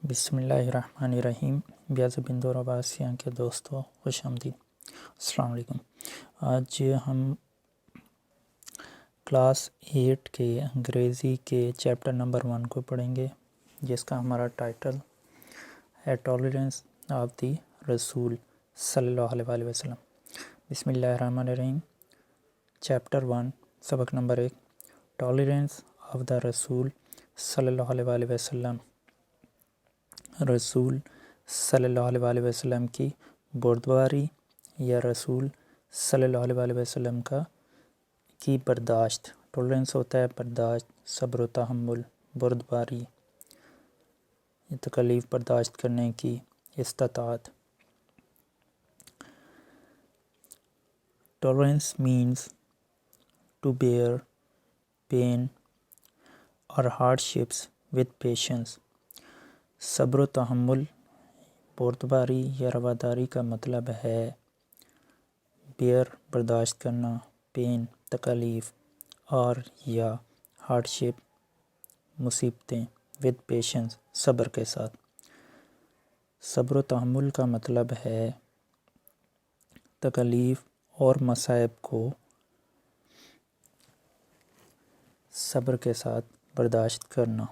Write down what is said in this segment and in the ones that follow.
بسم اللہ الرحمن الرحیم۔ بیاض بندو رباسیاں کے دوستوں خوش آمدید، السلام علیکم۔ آج ہم کلاس 8 کے انگریزی کے چیپٹر نمبر 1 کو پڑھیں گے، جس کا ہمارا ٹائٹل ہے ٹالرنس آف دی رسول صلی اللہ علیہ وسلم۔ بسم اللہ الرحمن الرحیم۔ چیپٹر 1، سبق نمبر 1، ٹالرنس آف دا رسول صلی اللہ علیہ وسلم۔ رسول صلی اللہ علیہ وسلم کی بردباری یا رسول صلی اللہ علیہ وسلم کی برداشت۔ ٹولرنس ہوتا ہے برداشت، صبر و تحمل، بردباری تکلیف برداشت کرنے کی استطاعت۔ ٹولرنس مینس ٹو بیئر پین اور ہارڈشپس ود پیشنس۔ صبر و تحمل، بردباری یا رواداری کا مطلب ہے بیئر برداشت کرنا، پین تکلیف، اور یا ہارڈشپ مصیبتیں، ود پیشنس صبر کے ساتھ۔ صبر و تحمل کا مطلب ہے تکلیف اور مصائب کو صبر کے ساتھ برداشت کرنا۔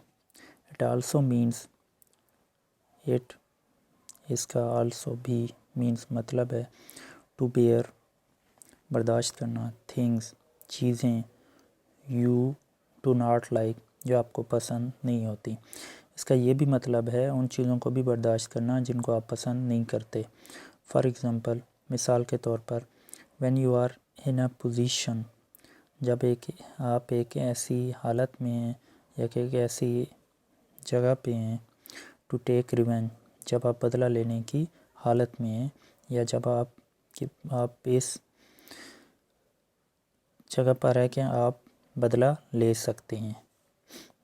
اٹ آلسو مینس اس کا آلسو بھی مینس مطلب ہے ٹو بیئر برداشت کرنا، تھنگس چیزیں، یو ڈو ناٹ لائک جو آپ کو پسند نہیں ہوتی۔ اس کا یہ بھی مطلب ہے ان چیزوں کو بھی برداشت کرنا جن کو آپ پسند نہیں کرتے۔ فار ایگزامپل، مثال کے طور پر، when you are in a position, جب آپ ایک ایسی حالت میں ہیں یا کہ ایک ایسی جگہ پہ ہیں، ٹو ٹیک ریونج جب آپ بدلہ لینے کی حالت میں ہیں، یا جب آپ اس جگہ پر ہے کہ آپ بدلہ لے سکتے ہیں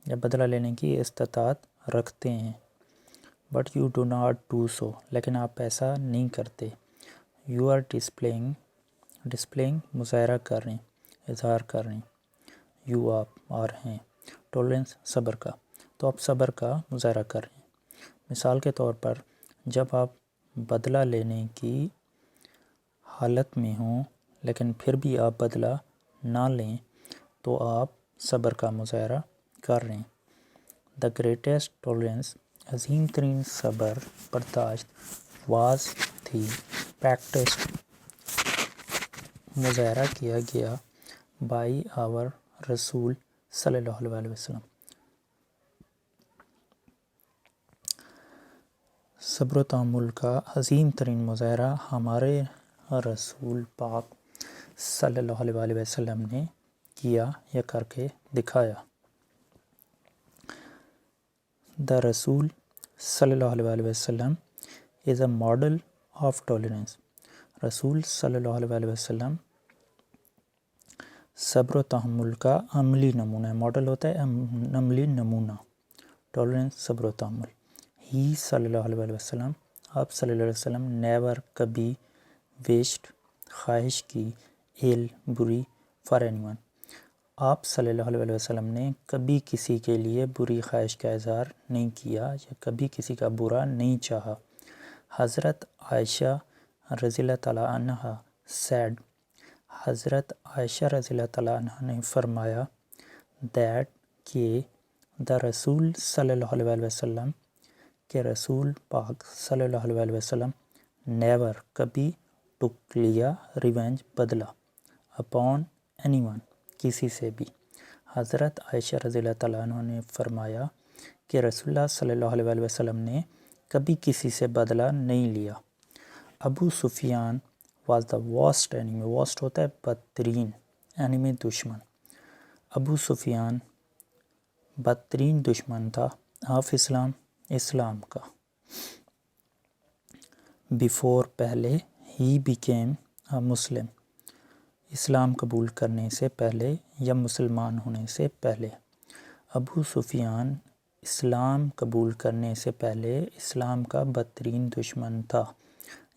یا بدلہ لینے کی استطاعت رکھتے ہیں۔ But you do not do so, لیکن آپ ایسا نہیں کرتے۔ یو آر ڈسپلینگ مظاہرہ کر رہے ہیں، اظہار کر رہے ہیں۔ یو آپ اور ہیں، ٹولرنس صبر کا، تو آپ صبر کا مظاہرہ کر رہے ہیں۔ مثال کے طور پر، جب آپ بدلہ لینے کی حالت میں ہوں لیکن پھر بھی آپ بدلہ نہ لیں تو آپ صبر کا مظاہرہ کر رہے ہیں۔ دا گریٹسٹ ٹولرنس، عظیم ترین صبر برداشت، واز تھی پریکٹسڈ مظاہرہ کیا گیا، بائی آور رسول صلی اللہ علیہ وسلم۔ صبر و تحمل کا عظیم ترین مظاہرہ ہمارے رسول پاک صلی اللہ علیہ وسلم نے کیا یا کر کے دکھایا۔ دا رسول صلی اللہ علیہ وسلم از اے ماڈل آف ٹالرنس۔ رسول صلی اللہ علیہ وسلم صبر و تحمل کا عملی نمونہ ہے۔ ماڈل ہوتا ہے عملی نمونہ، ٹالرنس صبر و تحمل۔ ہی صلی اللہ علیہ وسلم، آپ صلی اللہ علیہ وسلم، نیور کبھی، ویشٹ خواہش کی، ایل بری، فار اینی ون، آپ صلی اللہ علیہ وسلم نے کبھی کسی کے لیے بری خواہش کا اظہار نہیں کیا یا کبھی کسی کا برا نہیں چاہا۔ حضرت عائشہ رضی اللہ تعالیٰ عنہ سیڈ، حضرت عائشہ رضی اللہ تعالیٰ عنہ نے فرمایا، دیٹ کہ دا رسول صلی اللہ علیہ وسلم، کہ رسول پاک صلی اللہ علیہ وسلم، نیور کبھی، ٹک لیا، ریونج بدلہ، اپون اینی ون کسی سے بھی۔ حضرت عائشہ رضی اللہ تعالیٰ عنہ نے فرمایا کہ رسول اللہ صلی اللہ علیہ وسلم نے کبھی کسی سے بدلہ نہیں لیا۔ Abu Sufyan was the worst enemy, worst ہوتا ہے بدترین، اینیمی دشمن۔ ابو سفیان بدترین دشمن تھا آف اسلام، اسلام کا۔ بیفور پہلے، ہی بیکیم اے مسلم، اسلام قبول کرنے سے پہلے یا مسلمان ہونے سے پہلے۔ ابو سفیان اسلام قبول کرنے سے پہلے اسلام کا بدترین دشمن تھا،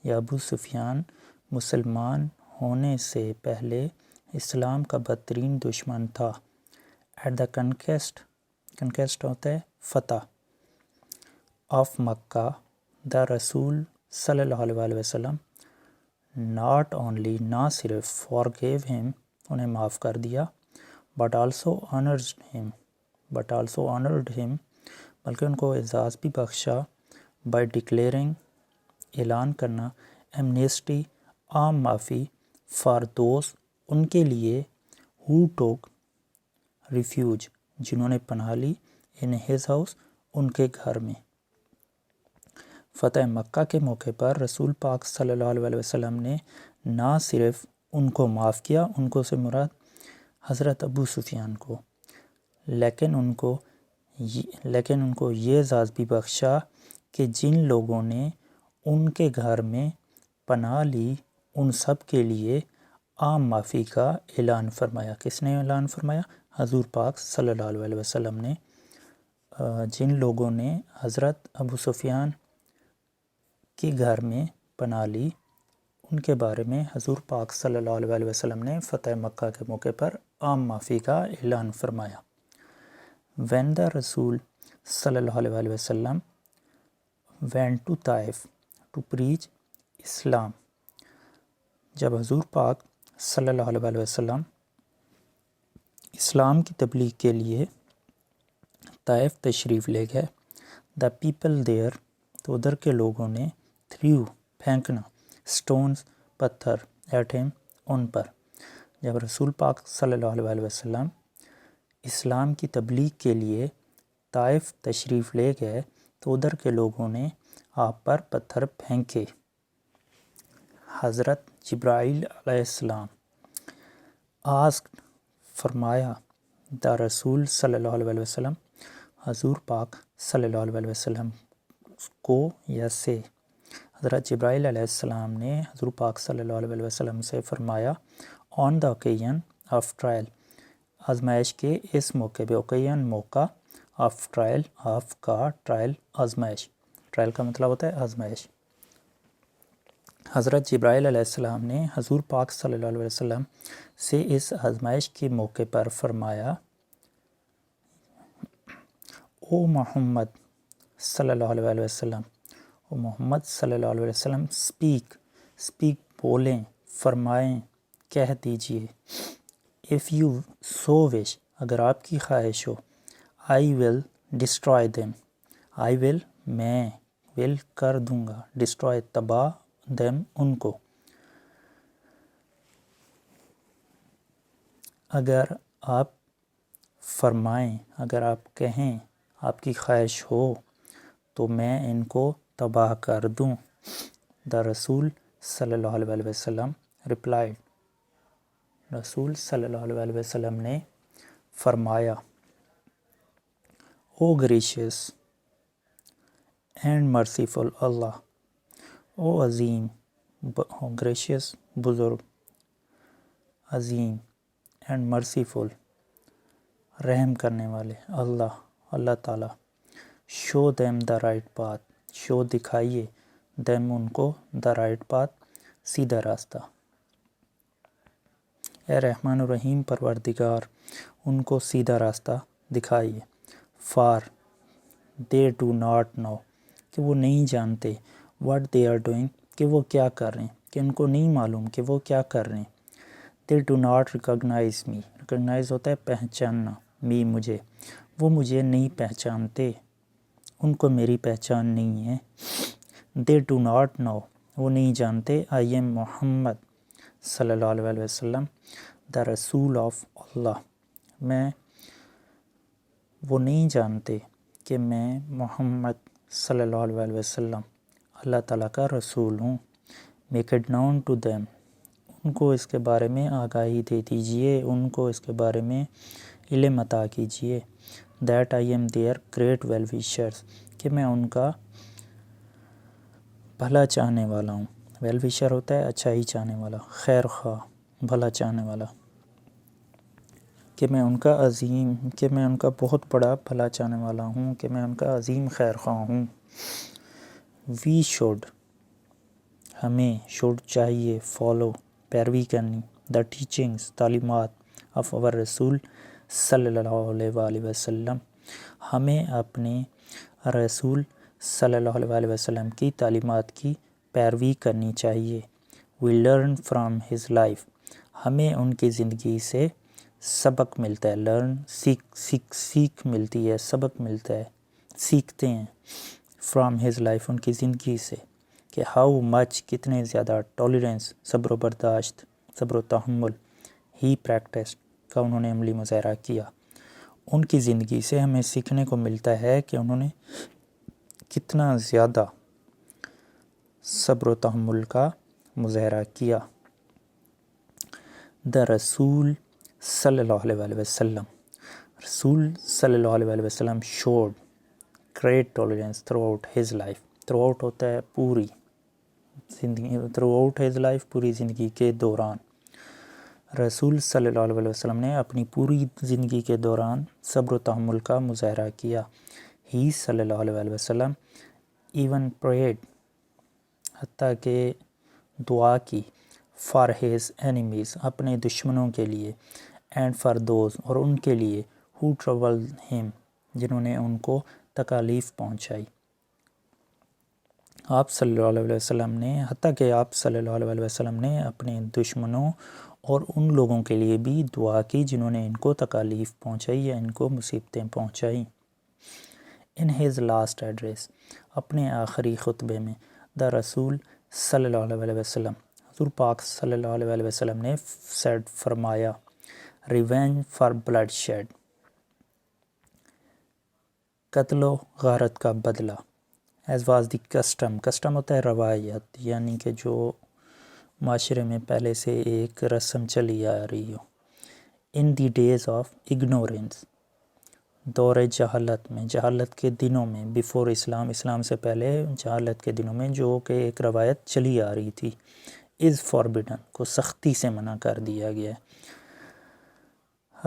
یا ابو سفیان مسلمان ہونے سے پہلے اسلام کا بدترین دشمن تھا۔ ایٹ دا کنکویسٹ ہوتا ہے فتح، آف مکہ دا رسول صلی اللہ علیہ وسلم ناٹ اونلی نہ صرف فارگیو ہم انہیں معاف کر دیا بٹ آلسو آنرڈ ہم بلکہ ان کو اعزاز بھی بخشا بائی ڈکلیئرنگ اعلان کرنا ایمنیسٹی عام معافی فار دوز ان کے لیے ہو ٹوک ریفیوج جنہوں نے پناہ لی ان ہز ہاؤس ان کے گھر میں۔ فتح مکہ کے موقع پر رسول پاک صلی اللہ علیہ وسلم نے نہ صرف ان کو معاف کیا، ان کو سے مراد حضرت ابو سفیان کو، لیکن ان کو یہ اعزاز بھی بخشا کہ جن لوگوں نے ان کے گھر میں پناہ لی ان سب کے لیے عام معافی کا اعلان فرمایا۔ کس نے اعلان فرمایا؟ حضور پاک صلی اللہ علیہ وسلم نے۔ جن لوگوں نے حضرت ابو سفیان کے گھر میں پناہ لی ان کے بارے میں حضور پاک صلی اللہ علیہ وسلم نے فتح مکہ کے موقع پر عام معافی کا اعلان فرمایا۔ when the رسول صلی اللہ علیہ وسلم went to Taif to preach اسلام، جب حضور پاک صلی اللہ علیہ وسلم اسلام کی تبلیغ کے لیے طائف تشریف لے گئے، دا پیپل دیئر تو ادھر کے لوگوں نے تھریو پھینکنا سٹونز پتھر ایٹ ہم ان پر۔ جب رسول پاک صلی اللہ علیہ وسلم اسلام کی تبلیغ کے لیے طائف تشریف لے گئے تو ادھر کے لوگوں نے آپ پر پتھر پھینکے۔ حضرت جبرائیل علیہ السلام آسکڈ فرمایا دا رسول صلی اللہ علیہ وسلم حضور پاک صلی اللہ علیہ وسلم کو یا سے حضرت جبرائیل علیہ السلام نے حضور پاک صلی اللہ علیہ وسلم سے فرمایا آن دا اوکیژن آف ٹرائل، آزمائش کے اس موقع پہ، اوکیژن موقع، آف ٹرائل، آف کا ٹرائل آزمائش، ٹرائل کا مطلب ہوتا ہے آزمائش۔ حضرت جبرائیل علیہ السلام نے حضور پاک صلی اللہ علیہ وسلم سے اس آزمائش کے موقع پر فرمایا او محمد صلی اللہ علیہ وسلم، او محمد صلی اللہ علیہ وسلم اسپیک بولیں، فرمائیں، کہہ دیجئے، if you so wish اگر آپ کی خواہش ہو، I will destroy them میں will کر دوں گا، destroy تباہ، them ان کو۔ اگر آپ فرمائیں، اگر آپ کہیں، آپ کی خواہش ہو تو میں ان کو تباہ کر دوں۔ دا رسول صلی اللہ علیہ وسلم ریپلائڈ، رسول صلی اللہ علیہ وسلم نے فرمایا O gracious and merciful Allah, O عظیم، گریشیس بزرگ، عظیم، اینڈ مرسیفل رحم کرنے والے اللہ تعالیٰ، show them the right path, show دکھائیے، دیم ان کو، دا رائٹ پاتھ سیدھا راستہ۔ اے رحمان الرحیم پروردگار ان کو سیدھا راستہ دکھائیے۔ For they do not know کہ وہ نہیں جانتے، واٹ دے آر ڈوئنگ کہ وہ کیا کر رہے ہیں، کہ ان کو نہیں معلوم کہ وہ کیا کر رہے ہیں۔ They do not recognise me, recognise ہوتا ہے پہچاننا، می مجھے، وہ مجھے نہیں پہچانتے، ان کو میری پہچان نہیں ہے۔ دے ڈو ناٹ نو وہ نہیں جانتے، آئی ایم محمد صلی اللہ علیہ وسلم دا رسول آف اللہ، وہ نہیں جانتے کہ میں محمد صلی اللہ علیہ وسلم اللہ تعالیٰ کا رسول ہوں۔ Make it known to them ان کو اس کے بارے میں آگاہی دے دیجئے، ان کو اس کے بارے میں علم عطا کیجئے۔ That I am their great well wishers کہ میں ان کا بھلا چاہنے والا ہوں۔ ویل ویشر ہوتا ہے اچھائی چاہنے والا، خیر خواہ، بھلا چاہنے والا، کہ میں ان کا عظیم، کہ میں ان کا بہت بڑا بھلا چاہنے والا ہوں، کہ میں ان کا عظیم خیر خواہ ہوں۔ وی شوڈ ہمیں، شوڈ چاہیے، فالو پیروی کرنی، دا ٹیچنگز تعلیمات آف اور رسول صلی اللہ علیہ وسلم ہمیں اپنے رسول صلی اللہ علیہ وسلم کی تعلیمات کی پیروی کرنی چاہیے۔ We learn from his life, ہمیں ان کی زندگی سے سبق ملتا ہے۔ لرن سیکھ ملتی ہے، سبق ملتا ہے، سیکھتے ہیں۔ فرام ہز لائف، ان کی زندگی سے، کہ ہاؤ مچ، کتنے زیادہ، ٹالرنس، صبر و برداشت، صبر و تحمل، ہی پریکٹس، کا انہوں نے عملی مظاہرہ کیا۔ ان کی زندگی سے ہمیں سیکھنے کو ملتا ہے کہ انہوں نے کتنا زیادہ صبر و تحمل کا مظاہرہ کیا۔ دا رسول صلی اللہ علیہ وسلم، رسول صلی اللہ علیہ وسلم should great tolerance through out his life, through out ہوتا ہے پوری زندگی، تھرو آؤٹ ہز لائف، پوری زندگی کے دوران۔ رسول صلی اللہ علیہ وسلم نے اپنی پوری زندگی کے دوران صبر و تحمل کا مظاہرہ کیا۔ ہی صلی اللہ علیہ وسلم ایون پریڈ، حتیٰ کہ دعا کی، فار ہیز اینیمیز، اپنے دشمنوں کے لیے، اینڈ فار دوز، اور ان کے لیے، ہو ٹربل ہم، جنہوں نے ان کو تکالیف پہنچائی۔ آپ صلی اللہ علیہ وسلم نے، حتیٰ کہ آپ صلی اللہ علیہ وسلم نے اپنے دشمنوں اور ان لوگوں کے لیے بھی دعا کی جنہوں نے ان کو تکالیف پہنچائی یا ان کو مصیبتیں پہنچائیں۔ ان ہیز لاسٹ ایڈریس، اپنے آخری خطبے میں، دا رسول صلی اللہ علیہ وسلم، حضور پاک صلی اللہ علیہ وسلم نے سیڈ، فرمایا، ریونج فار بلڈ شیڈ، قتل و غارت کا بدلہ، as was the custom, custom ہوتا ہے روایت، یعنی کہ جو معاشرے میں پہلے سے ایک رسم چلی آ رہی ہو۔ ان دی ڈیز آف اگنورینس، دور جہالت میں، جہالت کے دنوں میں، بیفور اسلام، اسلام سے پہلے جہالت کے دنوں میں، جو کہ ایک روایت چلی آ رہی تھی، از فاربیڈن، کو سختی سے منع کر دیا گیا ہے۔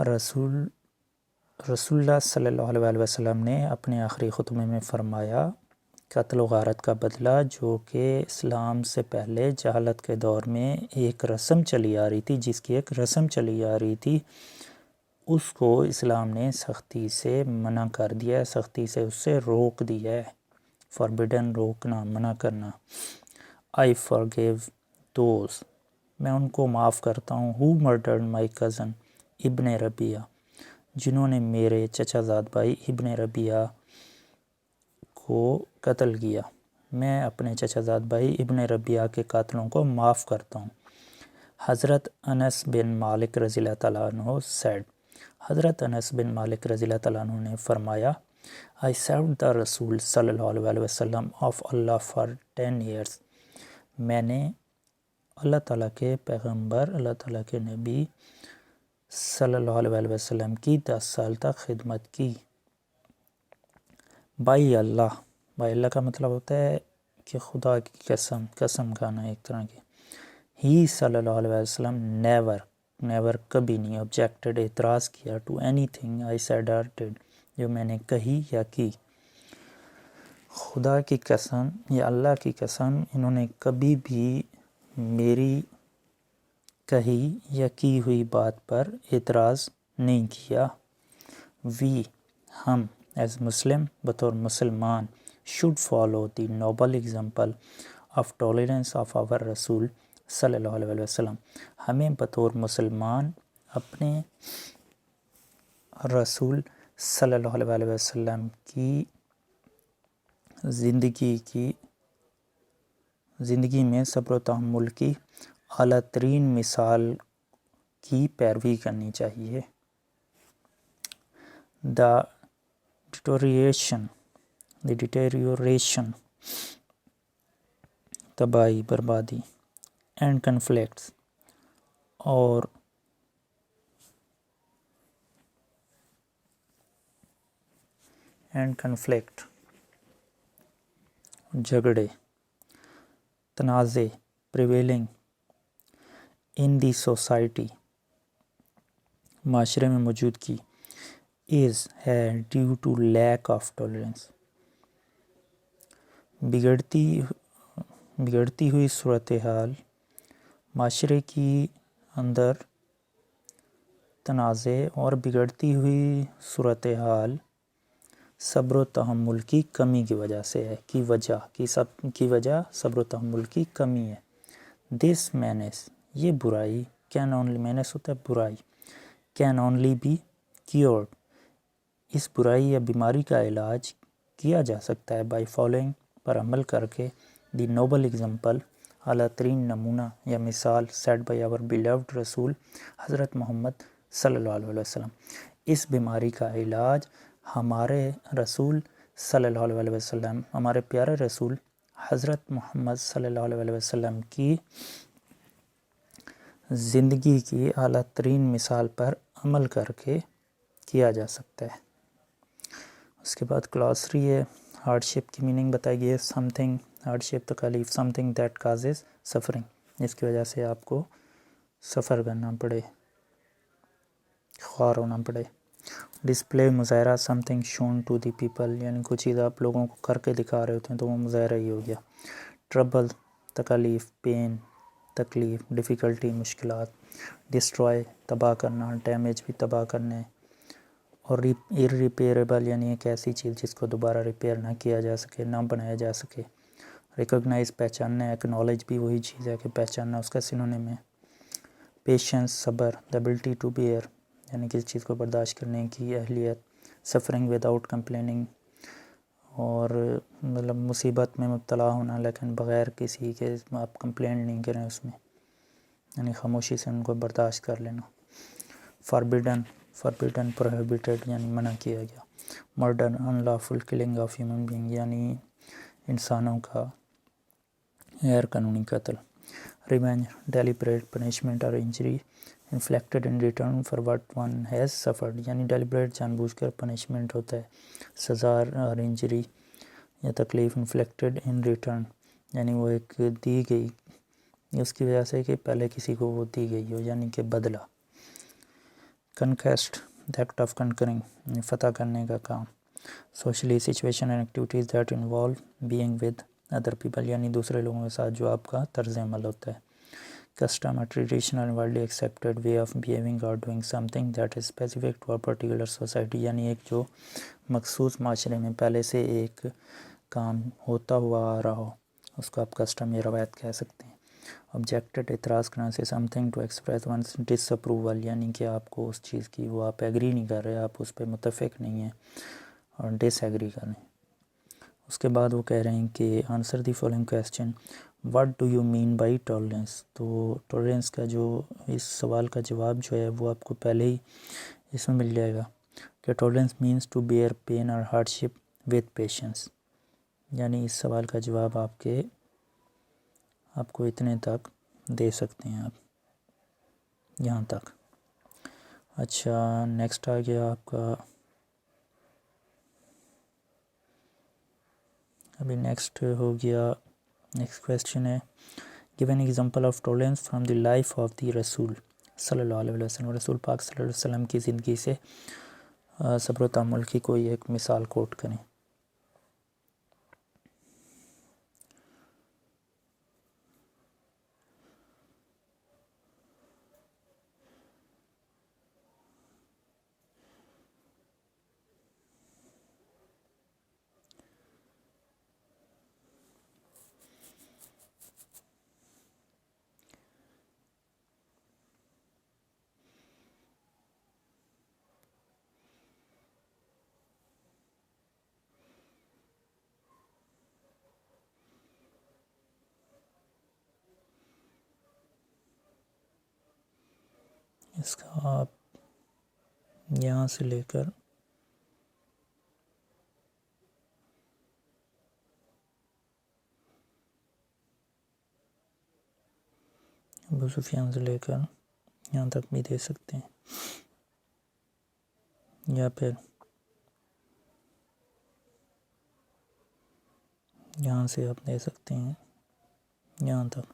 رسول اللہ صلی اللہ علیہ وسلم نے اپنے آخری خطبے میں فرمایا، قتل و غارت کا بدلہ، جو کہ اسلام سے پہلے جہالت کے دور میں ایک رسم چلی آ رہی تھی، جس کی ایک رسم چلی آ رہی تھی، اس کو اسلام نے سختی سے منع کر دیا ہے، سختی سے اس سے روک دیا ہے۔ فاربیڈن، روکنا، منع کرنا۔ آئی فارگیو دوز، میں ان کو معاف کرتا ہوں، ہو مرڈرڈ مائی کزن ابن ربیہ، جنہوں نے میرے چچا زاد بھائی ابن ربیہ کو قتل کیا۔ میں اپنے چچا زاد بھائی ابن ربیہ کے قاتلوں کو معاف کرتا ہوں۔ حضرت انس بن مالک رضی اللہ تعالیٰ عنہ سیڈ، حضرت انس بن مالک رضی اللہ تعالیٰ عنہ نے فرمایا، I served the رسول صلی اللہ علیہ وسلم of Allah for 10 years، میں نے اللہ تعالیٰ کے پیغمبر، اللہ تعالیٰ کے نبی صلی اللہ علیہ وسلم کی 10 سال تک خدمت کی۔ بائی اللہ، بائی اللہ کا مطلب ہوتا ہے کہ خدا کی قسم، قسم کھانا ایک طرح کی۔ ہی صلی اللہ علیہ وسلم نیور کبھی نہیں، آبجیکٹڈ، اعتراض کیا، to anything I said or did, جو میں نے کہی یا کی۔ خدا کی قسم یا اللہ کی قسم، انہوں نے کبھی بھی میری کہی یا کی ہوئی بات پر اعتراض نہیں کیا۔ وی، ہم، ایز مسلم، بطور مسلمان، should follow the noble example of tolerance of our رسول صلی اللہ علیہ وسلم، ہمیں بطور مسلمان اپنے رسول صلی اللہ علیہ وسلم کی زندگی میں صبر و تحمل کی اعلیٰ ترین مثال کی پیروی کرنی چاہیے۔ ڈیٹیریوریشن، تباہی، بربادی، اینڈ کنفلکٹس، اور جھگڑے، تنازع، پریویلنگ ان دی سوسائٹی، معاشرے میں موجودگی، از ہے due to lack of tolerance, بگڑتی ہوئی صورتحال، معاشرے کی اندر تنازع اور بگڑتی ہوئی صورتحال صبر و تحمل کی کمی کی وجہ سے ہے، کی وجہ صبر و تحمل کی کمی ہے۔ دس مینس، یہ برائی، کین اونلی، مینس ہوتا ہے برائی، کین اونلی بی کیورڈ، اس برائی یا بیماری کا علاج کیا جا سکتا ہے بائی فالوئنگ، پر عمل کر کے، دی نوبل اگزامپل، اعلیٰ ترین نمونہ یا مثال، سیٹ بائی آور بیلوڈ رسول حضرت محمد صلی اللہ علیہ وسلم، اس بیماری کا علاج ہمارے رسول صلی اللہ علیہ وسلم، ہمارے پیارے رسول حضرت محمد صلی اللہ علیہ وسلم کی زندگی کی اعلیٰ ترین مثال پر عمل کر کے کیا جا سکتا ہے۔ اس کے بعد گلاسری ہے، ہارڈ شپ کی میننگ بتائی گئی ہے، سم تھنگ، ہارڈ شپ تکالیف، something that causes suffering, جس کی وجہ سے آپ کو سفر کرنا پڑے، خوار ہونا پڑے۔ ڈسپلے، مظاہرہ، something shown to the people, یعنی کوئی چیز آپ لوگوں کو کر کے دکھا رہے ہوتے ہیں تو وہ مظاہرہ ہی ہو گیا۔ ٹربل، تکالیف، پین، تکلیف، ڈیفیکلٹی، مشکلات۔ ڈسٹروائے، تباہ کرنا، ڈیمیج بھی تباہ کرنے، اور irreparable یعنی ایک ایسی چیز جس کو دوبارہ ریپیئر نہ کیا جا سکے، نہ بنایا جا سکے۔ ریکگنائز، پہچاننا، ایکنالج بھی وہی چیز ہے کہ پہچاننا، اس کا سینونیم ہے۔ پیشنس، صبر، the ability to bear یعنی کسی چیز کو برداشت کرنے کی اہلیت۔ سفرنگ وداؤٹ کمپلیننگ، اور مطلب مصیبت میں مبتلا ہونا لیکن بغیر کسی کے آپ کمپلینٹ نہیں کریں اس میں، یعنی خاموشی سے ان کو برداشت کر لینا۔ فاربیڈن، پروہیبیٹڈ یعنی منع کیا گیا۔ Murder, unlawful killing of human being یعنی انسانوں کا غیر قانونی قتل۔ ریونج، ڈیلیبریٹ پنشمنٹ اور injury inflicted in return for what one has suffered یعنی ڈیلیبریٹ جان بوجھ کر پنشمنٹ ہوتا ہے، سزا، اور انجری یا تکلیف inflicted in return یعنی وہ ایک دی گئی اس کی وجہ سے کہ پہلے کسی کو وہ دی گئی ہو، یعنی کہ بدلہ۔ کنکیسٹ، the act of conquering یعنی فتح کرنے کا کام۔ Socially, situation and activities that involve being with other people یعنی دوسرے لوگوں کے ساتھ جو آپ کا طرز عمل ہوتا ہے۔ Custom, a traditional and widely accepted way of behaving or doing something that is specific to a particular society یعنی ایک جو مخصوص معاشرے میں پہلے سے ایک کام ہوتا ہوا آ رہا ہو، اس کو آپ کسٹم یا روایت کہہ سکتے ہیں۔ آبجیکٹڈ، اعتراض کرنا سے something to express one's disapproval یعنی کہ آپ کو اس چیز کی وہ آپ ایگری نہیں کر رہے، آپ اس پہ متفق نہیں ہیں اور ڈس ایگری کر رہے ہیں۔ اس کے بعد وہ کہہ رہے ہیں کہ answer the following question, what do you mean by tolerance, تو ٹالرنس کا جو اس سوال کا جواب جو ہے وہ آپ کو پہلے ہی اس میں مل جائے گا کہ tolerance means to bear pain اور ہارڈ شپ وتھ پیشنس، یعنی اس سوال کا جواب آپ کو اتنے تک دے سکتے ہیں، آپ یہاں تک۔ اچھا، نیکسٹ آ گیا آپ کا، ابھی نیکسٹ ہو گیا، نیکسٹ کویسچن ہے، give an example of tolerance from the life of the رسول صلی اللہ علیہ وسلم، رسول پاک صلی اللہ علیہ وسلم کی زندگی سے صبر و تحمل کی کوئی ایک مثال کوٹ کریں۔ اس کا آپ یہاں سے لے کر ابو سفیان سے لے کر یہاں تک بھی دے سکتے ہیں، یا پھر یہاں سے آپ دے سکتے ہیں یہاں تک۔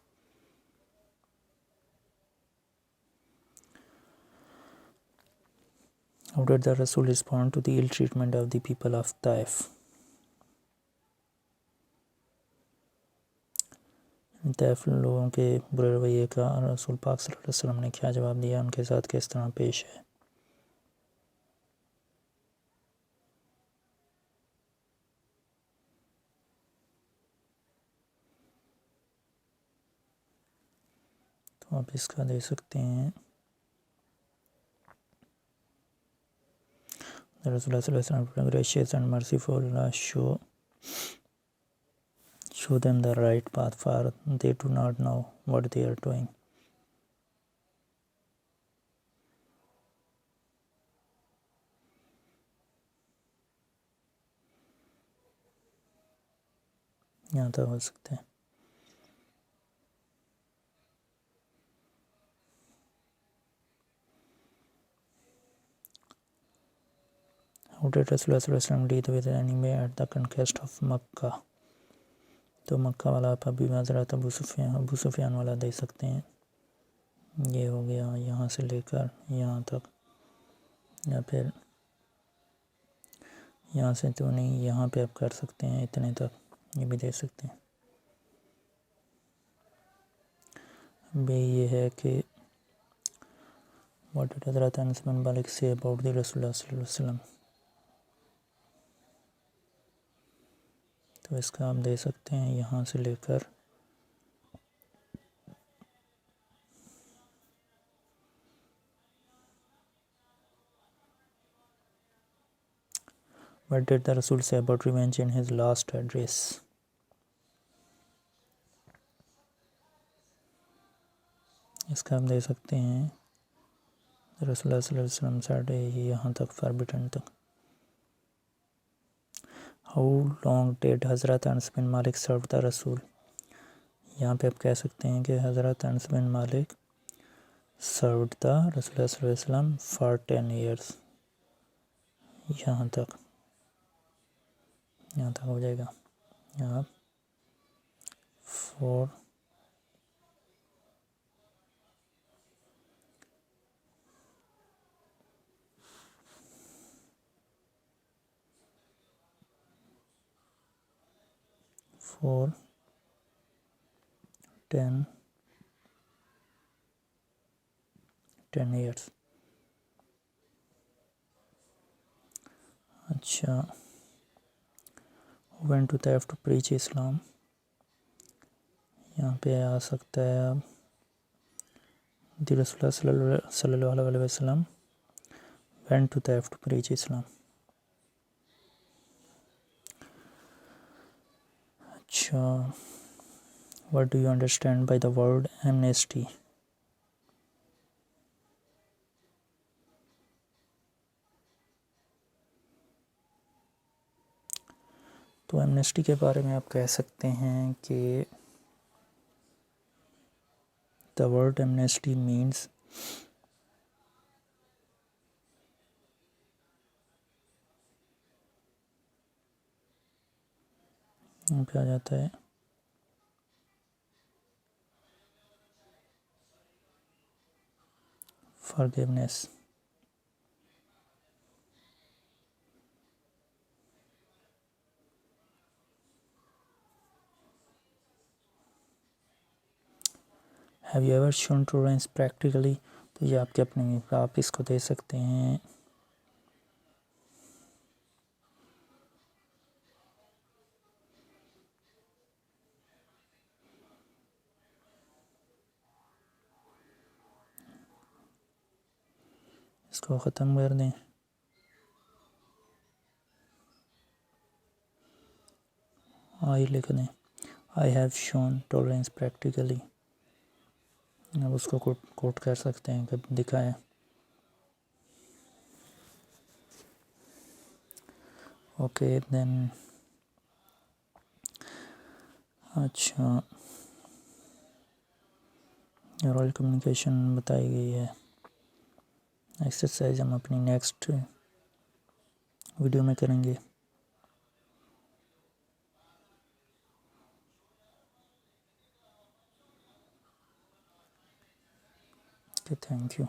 How did the Rasul respond to the ill treatment of the people of Taif? Taif لوگوں کے برے رویے کا رسول پاک صلی اللہ علیہ وسلم نے کیا جواب دیا، ان کے ساتھ کس طرح پیش ہے۔ تو آپ اس کا دے سکتے ہیں رسول اللہ صلی اللہ علیہ وسلم gracious and merciful, show them the right path, for they do not know what they are doing. یہاں تک ہو سکتے ہیں. How did Rasulullah صلی اللہ علیہ وسلم deal with enemy at the conquest of مکہ؟ تو مکہ والا آپ ابھی حضرت ابو سفیان والا دے سکتے ہیں. یہ ہو گیا یہاں سے لے کر یہاں تک، یا پھر یہاں سے تو نہیں، یہاں پہ آپ کر سکتے ہیں اتنے تک، یہ بھی دے سکتے ہیں. بے یہ ہے کہ what did حضرت انس بن مالک say about the رسول اللہ صلی اللہ علیہ وسلم؟ تو اس کا آپ دے سکتے ہیں یہاں سے لے کر what did the Rasul say about revenge in his last address؟ اس کا آپ دے سکتے ہیں رسول اللہ صلی اللہ علیہ وسلم ساڑھے یہاں تک فاربٹن تک. How long did حضرت انس بن مالک serve the رسول؟ یہاں پہ آپ کہہ سکتے ہیں کہ حضرت انس بن مالک served the رسول اللہ صلی اللہ علیہ وسلم for 10 years. یہاں تک ہو جائے گا. یہاں 4 10 years. اچھا went to Taif to preach اسلام، یہاں پہ آ سکتا ہے اب رسول اللہ صلی اللہ علیہ وسلم went to Taif to preach اسلام. اچھا what do you understand by the word amnesty؟ تو ایمنسٹی کے بارے میں آپ کہہ سکتے ہیں کہ the word amnesty means یہاں پہ آ جاتا ہے forgiveness. Have you ever shown tolerance practically؟ تو یہ آپ کے اپنے آپ اس کو دے سکتے ہیں اس کو ختم کر دیں. آئی لکھ دیں I have shown tolerance practically. اب اس کو کوٹ کر سکتے ہیں کہ دکھائیں. اوکے دین اچھا اورل کمیونیکیشن بتائی گئی ہے. ایکسرسائز ہم اپنی نیکسٹ ویڈیو میں کریں گے. Okay thank you.